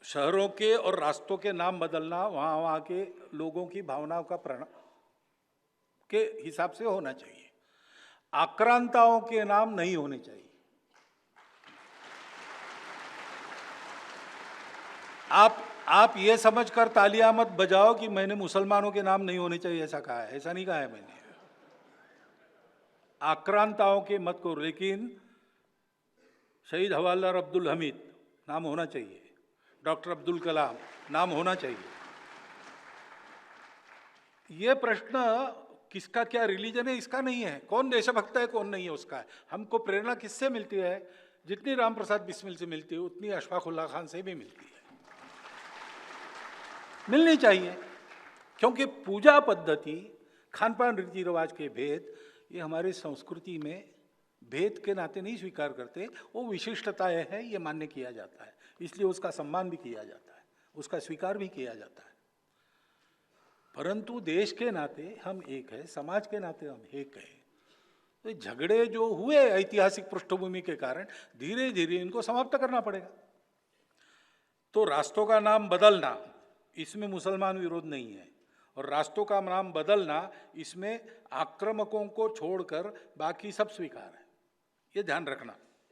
शहरों के और रास्तों के नाम बदलना वहाँ के लोगों की भावनाओं का के हिसाब से होना चाहिए। आक्रांताओं के नाम नहीं होने चाहिए। आप ये समझकर तालियां मत बजाओ कि मैंने मुसलमानों के नाम नहीं होने चाहिए ऐसा कहा है। ऐसा नहीं कहा है मैंने। आक्रांताओं के मत करो, लेकिन शहीद हवालदार अब्दुल हमीद नाम होना चाहिए, डॉक्टर अब्दुल कलाम नाम होना चाहिए। ये प्रश्न किसका क्या रिलीजन है इसका नहीं है, कौन देशभक्त है कौन नहीं है उसका है। हमको प्रेरणा किससे मिलती है? जितनी राम प्रसाद बिस्मिल से मिलती है उतनी अशफाक उल्लाह खान से भी मिलती है, मिलनी चाहिए। क्योंकि पूजा पद्धति, खान पान, रीति रिवाज के भेद ये हमारी संस्कृति में भेद के नाते नहीं स्वीकार करते, वो विशिष्टताएं है, ये मान्य किया जाता है, इसलिए उसका सम्मान भी किया जाता है, उसका स्वीकार भी किया जाता है। परंतु देश के नाते हम एक है, समाज के नाते हम एक है। तो झगड़े जो हुए ऐतिहासिक पृष्ठभूमि के कारण धीरे धीरे इनको समाप्त करना पड़ेगा। तो रास्तों का नाम बदलना, इसमें मुसलमान विरोध नहीं है, और रास्तों का नाम बदलना इसमें आक्रामकों को छोड़कर बाकी सब स्वीकार है, ये ध्यान रखना।